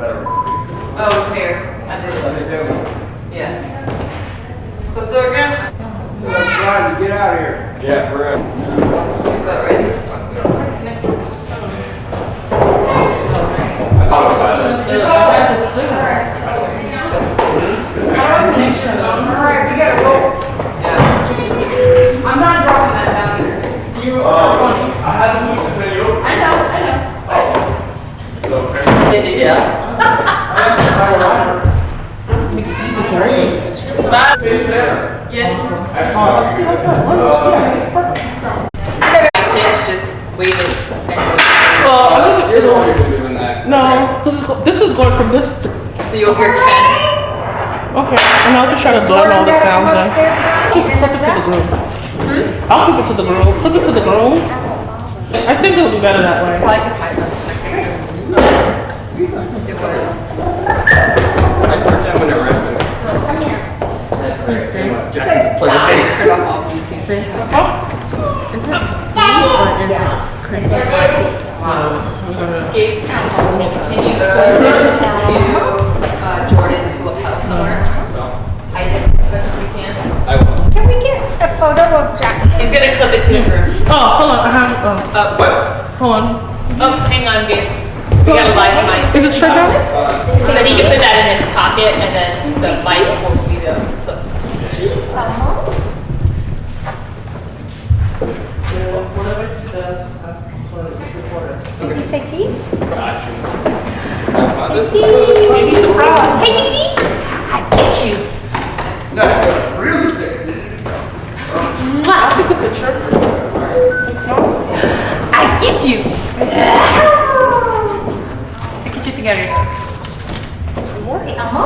Oh, it's here. I did it. Yeah. Go through again? So trying to get out of here. Yeah, for real. Is that ready? I thought about it. Alright, we gotta roll. Yeah. I'm not dropping that down there. You are funny. I had to lose a video. I know. So, Yeah. face there. Yes. Actually, Pitch, just wave it. you're the one who's doing that. No, this is going from this. So you'll hear Ken. Okay, and I'll just try to blend all the sounds in. Just clip it to the groove. I'll clip it to the groove. Clip it to the groove. I think it'll be better that way. It's like a high bus. It was. I just pretend when they're resting. Jackson, play the face. Turn off all Bluetooth. Gabe, can you put this to Jordan's lapel somewhere? I didn't, so we can. I will. Can we get a photo of Jackson? He's gonna clip it to the room. Oh, hold on. I have. What? Hold on. Oh, hang on, Gabe. We got a live mic. Is it straight down? So he can put that in his pocket and then the mic will be the clip. Whatever it says. Did you say cheese? Got you. Maybe surprise. Hey, Dee I get you. No, really sick. I'll take a picture. I get you. I get you together, guys. Hey, Elmo.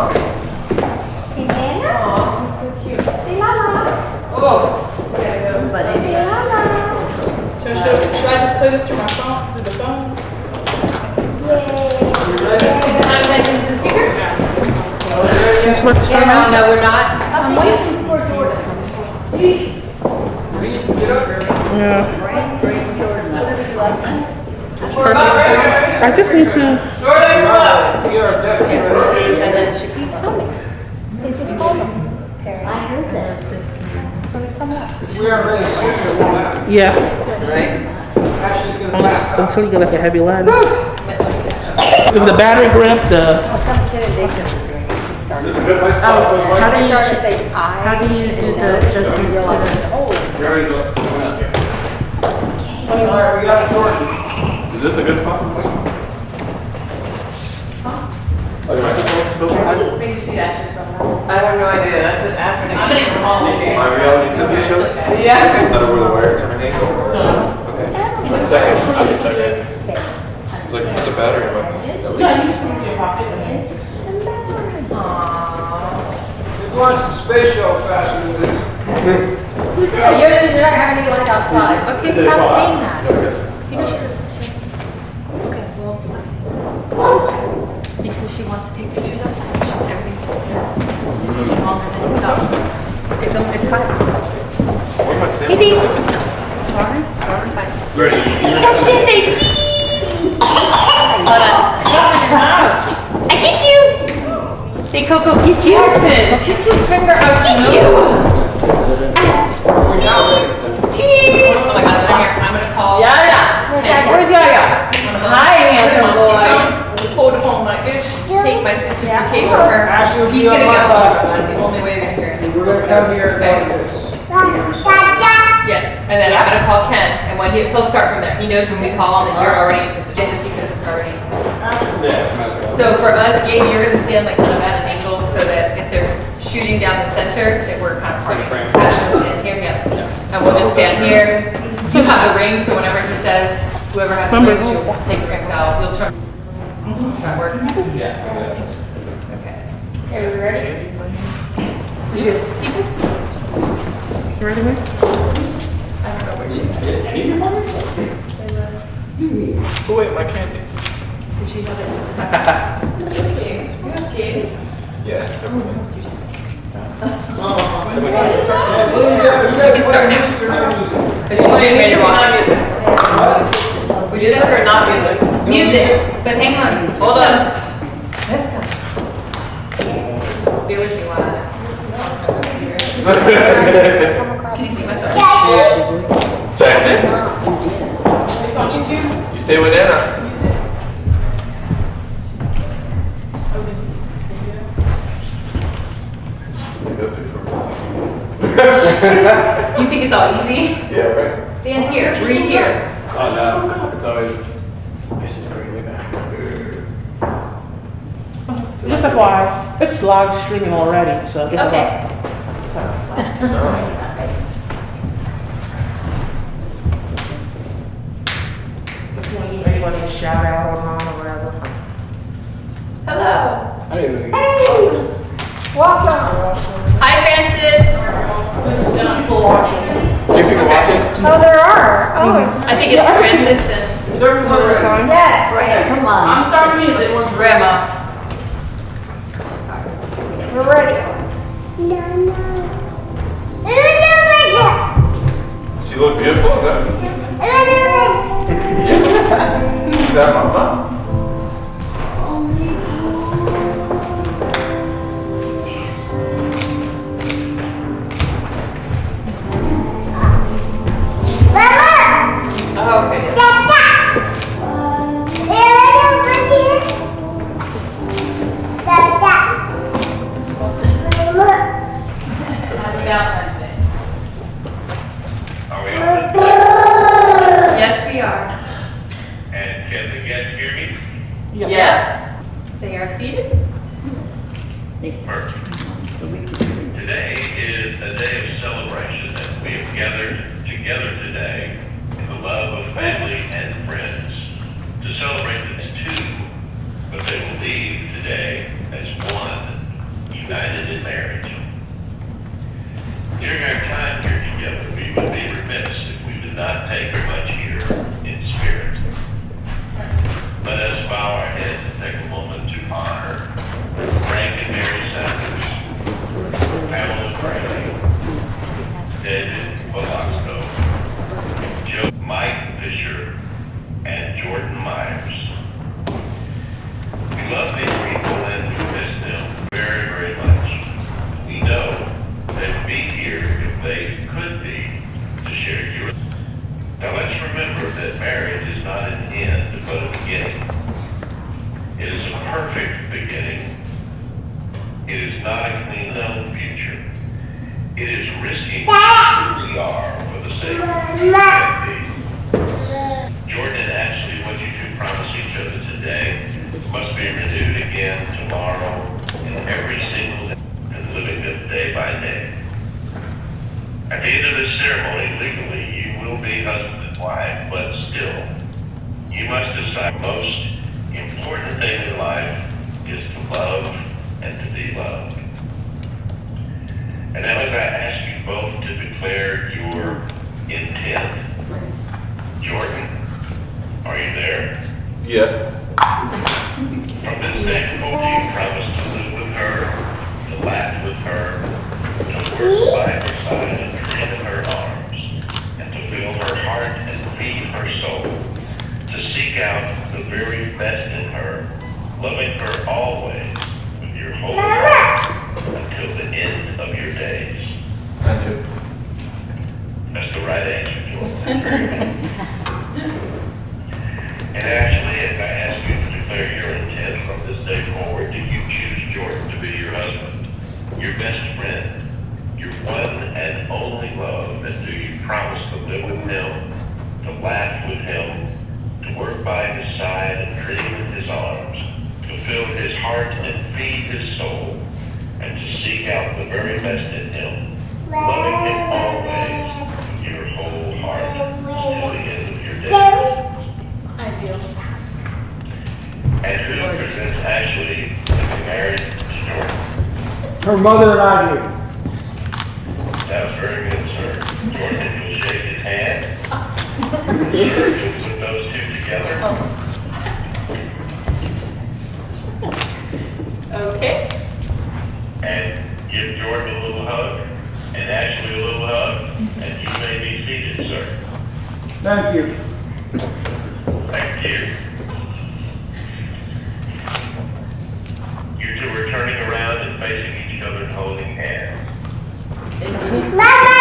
Hey, Nana. Aw, so cute. Hey, Lala. Oh. Hey, Lala. So should I just play this through my phone, through the phone? Yay. I'm connecting to the speaker? This works for Yeah, now. no, we're not. I'm waiting for Jordan. Yeah. We're about ready. I just need to. Jordan, come up. We are definitely ready. And then He's coming. They just called him. I heard that. So he's coming up. If we are ready soon, it won't happen. Yeah. right? Ashley's gonna pass out. Until you get like a heavy lens. With the battery grip, the. Some kid in Dayton is doing it. He started. This is a good mic. How do you start to say I? How do you do the just realize oh. You ready to go? All right, we got Jordan. Is this a good spot for the mic? Oh, your microphone supposed to hide? Where do you see ashes from? I have no idea. That's the asking. I'm gonna call. My reality TV show? Yeah. Out of where the wire kind of hangs over? Okay. Just a second. I'm just stuck in. It's like, put the battery in my phone. Yeah, you just need your pocket. We've launched the space shuttle faster than this. You're not having to go outside. Okay, stop saying that. You know she's upset. Okay, well, stop saying that. Because she wants to take pictures outside. She's everything's taking longer than we thought. It's fine. Where am I standing? Maybe. Sorry. Fine. Ready. Hold on. I get you. Say Coco, get you. Get your finger out Get you. Cheers. Oh my God, here. I'm gonna call. Yaya. Where's Yaya? Hi, handsome boy. Let's hold the phone like this. Take my sister's bouquet from her. Ashley will He's be on gonna my go. side. That's the only way we're gonna hear it. We're gonna come here and like this. Yes, and then I'm gonna call Ken, and when he'll start from there. He knows when we call him, and you're already, just because it's already. So for us, Gabe, you're gonna stand like kind of at an angle so that if they're shooting down the center, that we're kind of Center frame. Ashley will stand here, yeah. And we'll just stand here. You have the ring, so whenever he says, whoever has the rings, you'll take the rings out. You'll turn. Does that work? Yeah. Okay. Are you ready? Did you get the speaker? You ready, man? Oh wait, my candy. Did she have it? Yeah, everyone. You can start now. But she's getting ready to walk. Music or not music? Music, but hang on, hold on. Can you see my phone? Jackson, It's on YouTube. you stay with Anna. You think it's all easy? Yeah, right. Dan, here, read here. Oh, no. It's always, it's just bringing me back. Just FYI, it's live streaming already, so just Okay. If you want to give anybody a shout out online or whatever. Hello. I didn't even. Welcome. Hi, Francis. There's two people watching. Two people watching? Oh, there are. Oh, I think it's Francis and Is everyone One at a ready? time. yes. Come on. I'm starting music. Grandma. We're ready. She look beautiful, is that what you said? Yes. Is that my mom? Oh, okay. Happy Valentine's Day. Are we on? Yes, we are. And can the guests hear me? Yes. They are seated. Perfect. Today is a day of celebration as we have gathered together today in the love of family and friends to celebrate as two, but they will leave today as one, united in marriage. During our time here together, we would be remiss if we did not take much here in spirit. Let us bow our heads and take a moment to honor Frank and Mary Sanders, Pamela Fraley, David Velasco, Joe, Mike Fisher, and Jordan Myers. We love these people and we miss them very, very much. We know they would be here if they could be to share your. Now let's remember that marriage is not an end, but a beginning. It is a perfect beginning. It is not a clean up future. It is risking who we are for the sake of humanity. Jordan and Ashley, what you two promise each other today must be renewed again tomorrow and every single day, and living this day by day. At the end of this ceremony, legally, you will be husband and wife, but still, you must decide the most important thing in life is to love and to be loved. And now as I ask you both to declare your intent. Jordan, are you there? Yes. From this day forward, you promise to live with her, to laugh with her, to work by her side and dream in her arms, and to fill her heart and feed her soul, to seek out the very best in her, loving her always with your whole heart until the end of your days. I do. That's the right answer, Jordan. And actually, if I ask you to declare your intent from this day forward, do you choose Jordan to be your husband, your best friend, your one and only love, and do you promise to live with him, to laugh with him, to work by his side and dream in his arms, to fill his heart and feed his soul, and to seek out the very best in him, loving him always with your whole heart until the end of your days? I do. And who presents Ashley to be married to Jordan? Her mother and I do. That was very good, sir. Jordan, you'll shake his hand. You'll put those two together. Okay. And give Jordan a little hug, and Ashley a little hug, and you may be seated, sir. Thank you. Thank you. You two are turning around and facing each other and holding hands. Mama!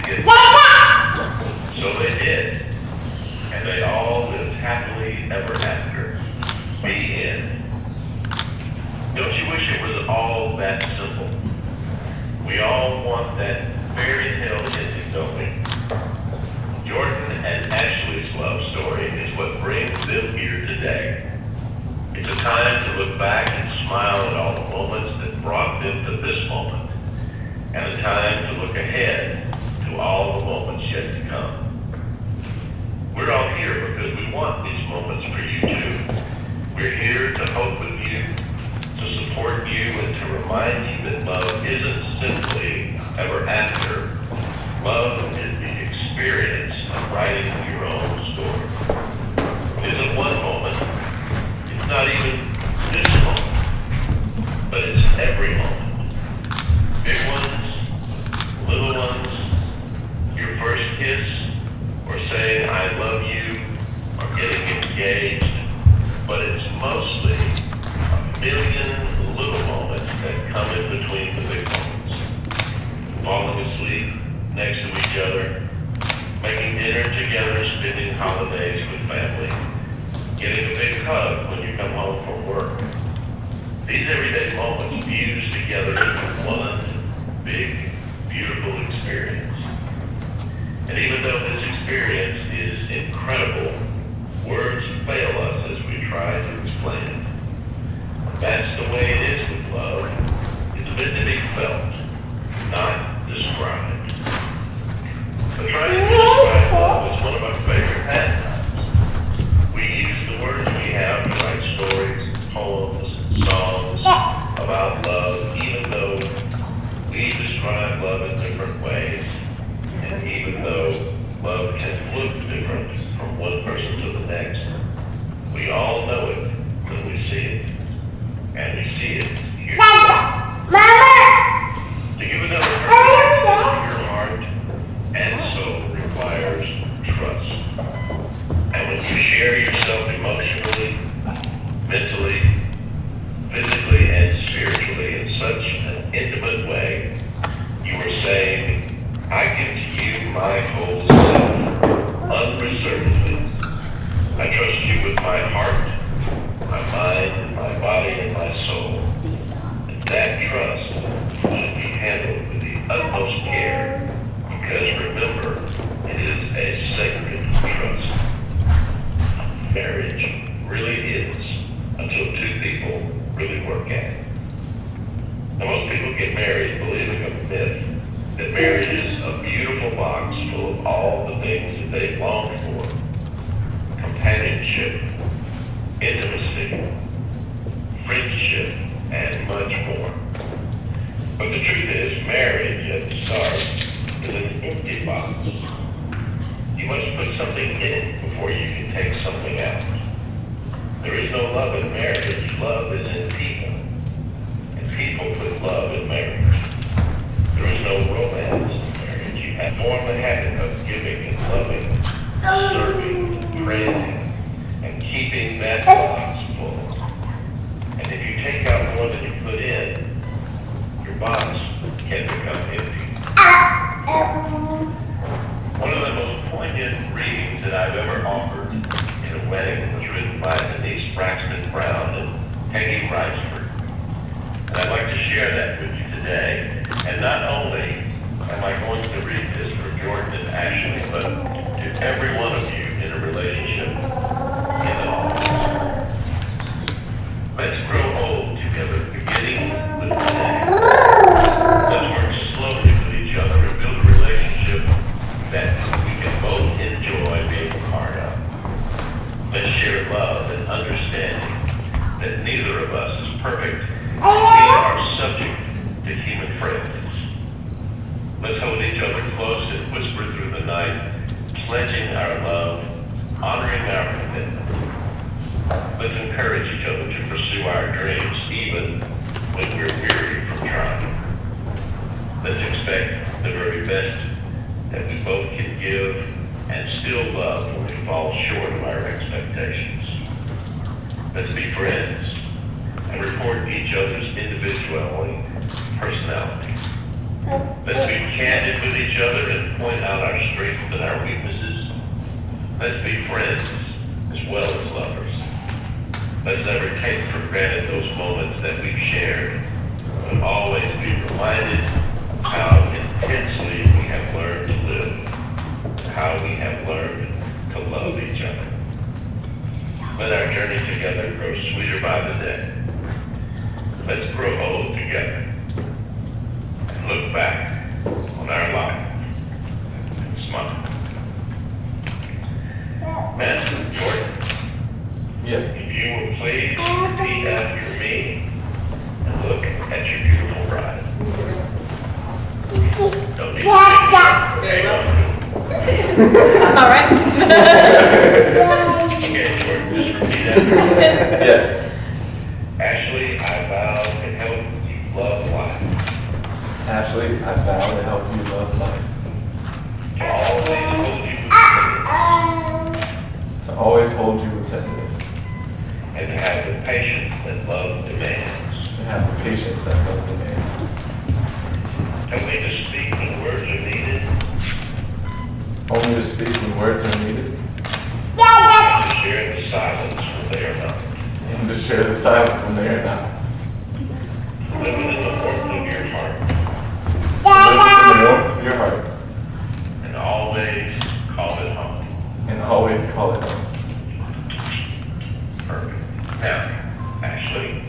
get so they did, and they all lived happily ever after. The end. Don't you wish it was all that simple? We all want that fairy tale ending, don't we? Jordan and Ashley's love story is what brings them here today. It's a time to look back and smile at all the moments that brought them to this moment, and a time to look ahead to all the moments yet to come. We're all here because we want these moments for you too. We're here to hope with you, to support you, and to remind you that love isn't simply ever after. Love is the experience of writing your own story. It isn't one moment. It's not even this moment. But it's every moment. Big ones, little ones, your first kiss, or saying I love you, or getting engaged. But it's mostly a million little moments that come in between the big moments. Falling asleep next to each other, making dinner together, spending holidays with family, getting a big hug when you come home from work. These everyday moments fuse together into one big, beautiful experience. And even though this experience is incredible, words fail us as we try to explain it. That's the way it is with love. It's meant to be felt, not described. But trying to describe love is one of our favorite pastimes. We use the words we have to write stories, poems, songs about love, even though we describe love in different ways, and even though love can look different from one person to the next. We all know it when we see it, and we see it here. To give another person your heart and soul requires trust. And when you share yourself emotionally, mentally, physically, and spiritually in such an intimate way, you are saying, I give to you my whole self, unreservedly. I trust you with my heart, my mind, my body, and my soul. And that trust should be handled with the utmost care, because remember, it is a sacred trust. Marriage really is, until two people really work at it. Now, most people get married believing a myth that marriage is a beautiful box full of all the things that they've longed for. Companionship, intimacy, friendship, and much more. But the truth is, marriage at the start is an empty box. You must put something in it before you can take something out. There is no love in marriage. Love is in people. And people put love in marriage. There is no romance in marriage. You have formed the habit of giving and loving, serving, praising, and keeping that box full. And if you take out more than you put in, your box can become empty. One of the most poignant readings that I've ever offered in a wedding was written by Denise Braxton Brown and Peggy Reisford. And I'd like to share that with you today. And not only am I going to read this for Jordan and Ashley, but to every one of you in a relationship in the office. Let's grow old together, beginning with today. Let's work slowly with each other and build a relationship that we can both enjoy being a part of. Let's share love and understanding that neither of us is perfect. We are subject to human frailties. Let's hold each other close and whisper through the night, pledging our love, honoring our commitment. Let's encourage each other to pursue our dreams, even when we're weary from trying. Let's expect the very best that we both can give and still love when we fall short of our expectations. Let's be friends and report each other's individuality, personality. Let's be candid with each other and point out our strengths and our weaknesses. Let's be friends as well as lovers. Let's never take for granted those moments that we've shared, but always be reminded how intensely we have learned to live, how we have learned to love each other. Let our journey together grow sweeter by the day. Let's grow old together and look back on our life and smile. Master Jordan, Yes. if you will please repeat after me and look at your beautiful bride. Don't need to Very well. Okay, All right. Jordan, just repeat after me. Yes. Ashley, I vow to help you love life, Ashley, I vow to help you love life. to always hold you with tenderness, and to have the patience that love demands. to have the patience that love demands. Only to speak when words are needed, Only to speak when words are needed, and to share the silence when they are not. and to share the silence when they are not. Living in the warmth of your heart, Live in the warmth of your heart, and always call it home. and always call it home. Perfect. Now, Ashley,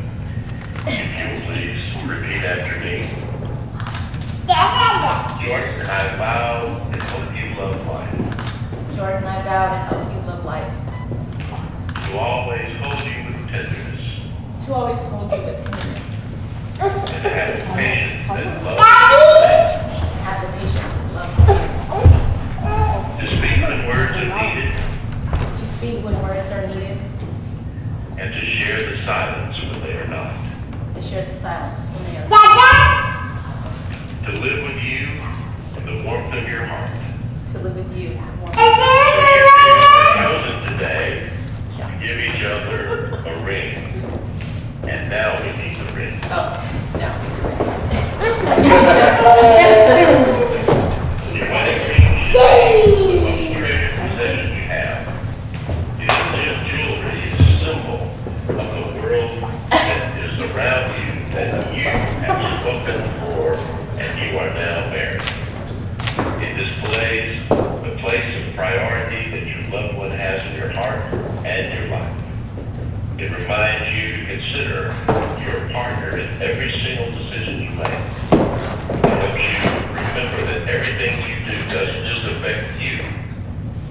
if you will please repeat after me. Jordan, I vow to help you love life, Jordan, I vow to help you live life, to always hold you with tenderness, to always hold you with tenderness, and to have the patience that love and have the patience and love to speak when words are needed, to speak when words are needed, and to share the silence when they are not. to share the silence when they are To live with you in the warmth of your heart. to live with you. So you have chosen today to give each other a ring. And now we need the ring. Oh, no. Your wedding ring is the most treasured possession you have. It isn't just jewelry, it's a symbol of the world that is around you, that you have spoken for, and you are now married. It displays the place of priority that your loved one has in your heart and your life. It reminds you to consider your partner in every single decision you make. It helps you remember that everything you do doesn't just affect you,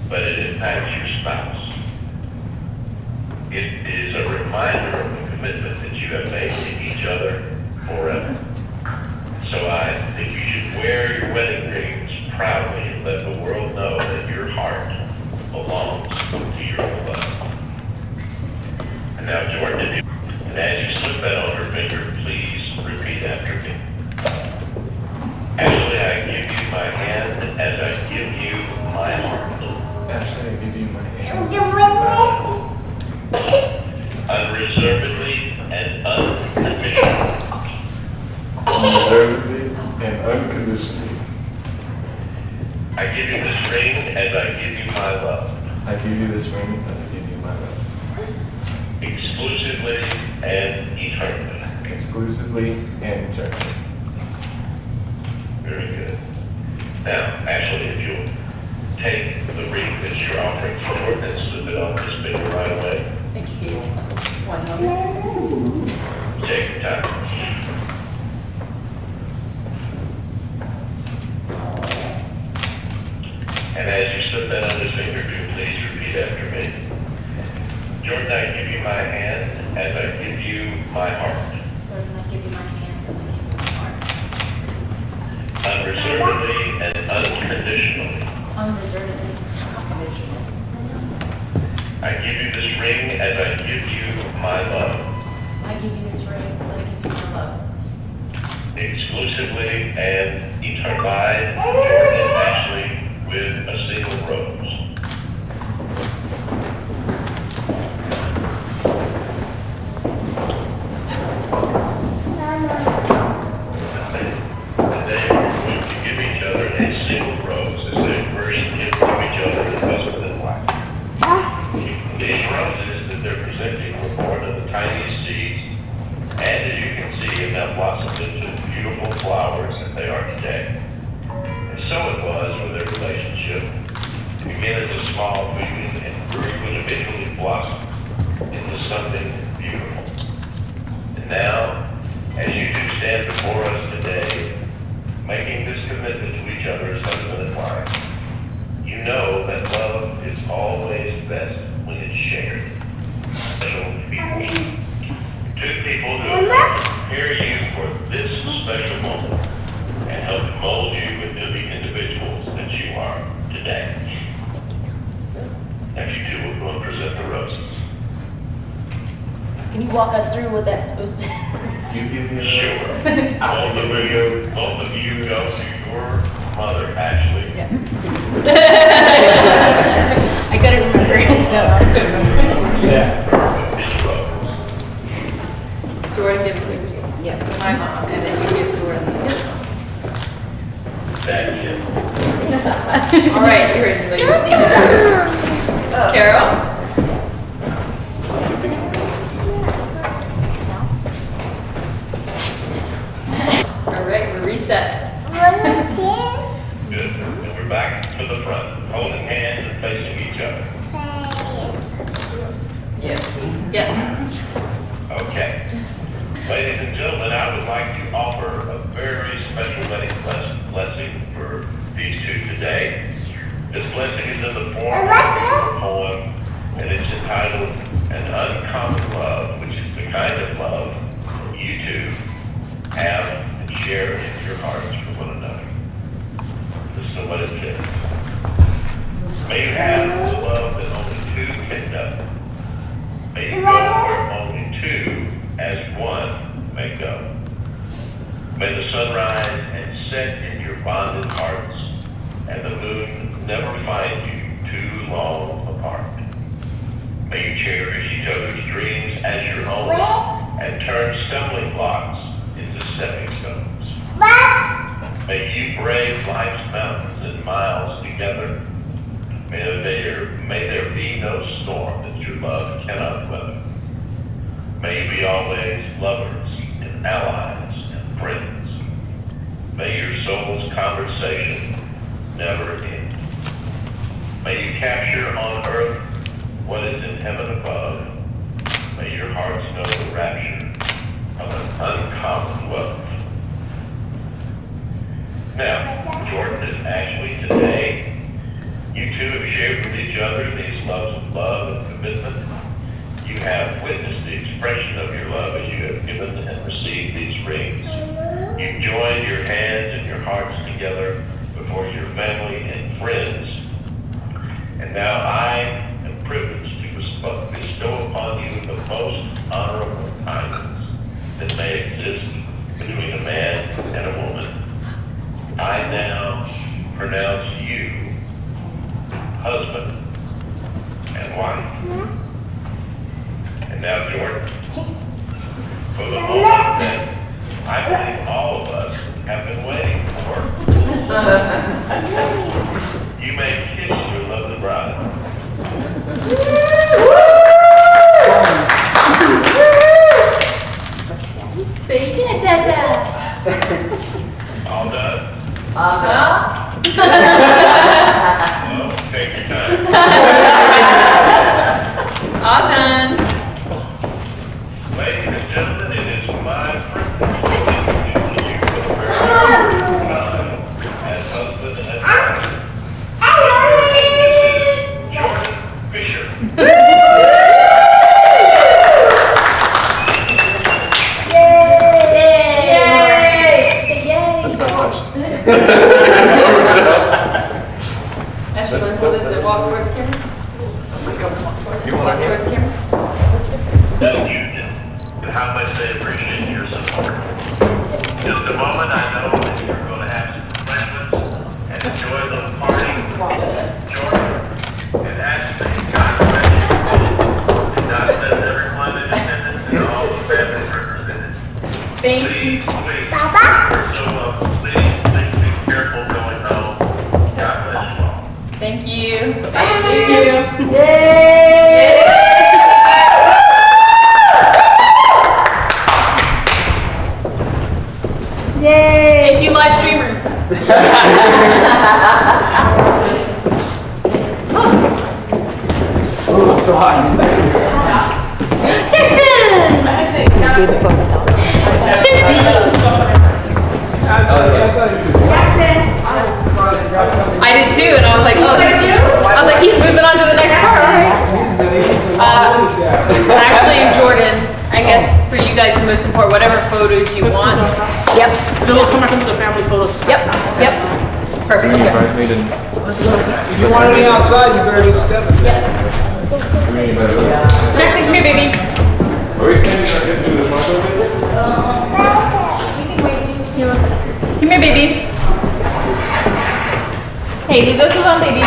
but it impacts your spouse. It is a reminder of the commitment that you have made to each other forever. So I think you should wear your wedding rings proudly and let the world know that your heart belongs to your beloved. And now, Jordan, and as you slip that on her finger, please repeat after me. Ashley, I give you my hand as I give you my heart. Ashley, I give you my hand. Unreservedly and unconditionally. Unreservedly and unconditionally. I give you this ring as I give you my love. I give you this ring as I give you my love. Exclusively and eternally. Exclusively and eternally. Very good. Now, Ashley, if you'll take the ring that you're offering forward and slip it on this finger right away. Thank you. One moment. Take your time. And as you slip that on this finger, do please repeat after me. Jordan, I give you my hand as I give you my heart. Jordan, I give you my hand as I give you my heart. Unreservedly and unconditionally. Unreservedly and unconditionally. I give you this ring as I give you my love. I give you this ring as I give you my love. Exclusively and eternally. By Jordan and Ashley with a single rose. Today small vision and grew and eventually blossomed into something beautiful. And now, as you two stand before us today, making this commitment to each other as husband and wife, you know that love is always best when it's shared. Special people. Two people who have prepare you for this special moment and help mold you into the individuals that you are today. Now you two will go and present the roses. Can you walk us through what that's supposed to? You give me a Sure. rose. I'll take a rose. Both of you go to your mother, actually. Yeah. I couldn't remember, so. Yeah. His rose. Jordan gives hers Yep. to my mom, and then you give yours. That's it. All right, you're in. Carol? All right, we're reset. Good. And we're back to the front, holding hands and facing each other. Yes. Okay. Ladies and gentlemen, I would like to offer a very special wedding blessing for these two today. This blessing is in the form of a poem, and it's entitled An Uncommon Love, which is the kind of love you two have and share in your hearts for one another. This is what it says. May you have the love that only two can know. May you go where only two as one may go. May the sun rise and set in your bonded hearts, and the moon never find you too long apart. May you cherish each other's dreams as your own, and turn stumbling blocks into stepping stones. May you brave life's mountains and miles together. May there be no storm that your love cannot weather. May you be always lovers and allies and friends. May your soul's conversation never end. May you capture on earth what is in heaven above. May your hearts know the rapture of an uncommon love. Now, Jordan, is actually today, you two have shared with each other these loves of love and commitment. You have witnessed the expression of your love as you have given and received these rings. You've joined your hands and your hearts together before your family and friends. And now I am privileged to bestow upon you the most honorable kindness that may exist between a man and a woman. I now pronounce you husband and wife. And now, Jordan, for the moment that I believe all of us have been waiting for, you may kiss your lovely bride. Thank you, Dada. All done? Well, take your time. All done. Ladies and gentlemen, it is my privilege to introduce you for the very first time as husband and wife. This is Jordan Fisher. Ashley, hold this and walk towards camera. Walk towards camera. Thank you, and how much they appreciate your support. Just a moment, I know that you're going to have some refreshments and enjoy those parties. Jordan and Ashley, God bless you. And God bless everyone in attendance and all the families represented. Thank you. Please, you're so welcome. Please be careful going home. God bless you all. Thank you. Thank you. Yay! Thank you, live streamers. I did too, and I was like, oh, he's moving on to the next part. All right. Ashley and Jordan, I guess for you guys, the most important, whatever photos you want. Yep. And then we'll come back into the family photos. Yep. Yep. Perfect. You Let's go. bridesmaid and. If you want anything outside, you better get Stephanie. Jackson, come here, baby. Are we saying you're not getting through this month already? Come here, baby. Hey, leave those alone, baby.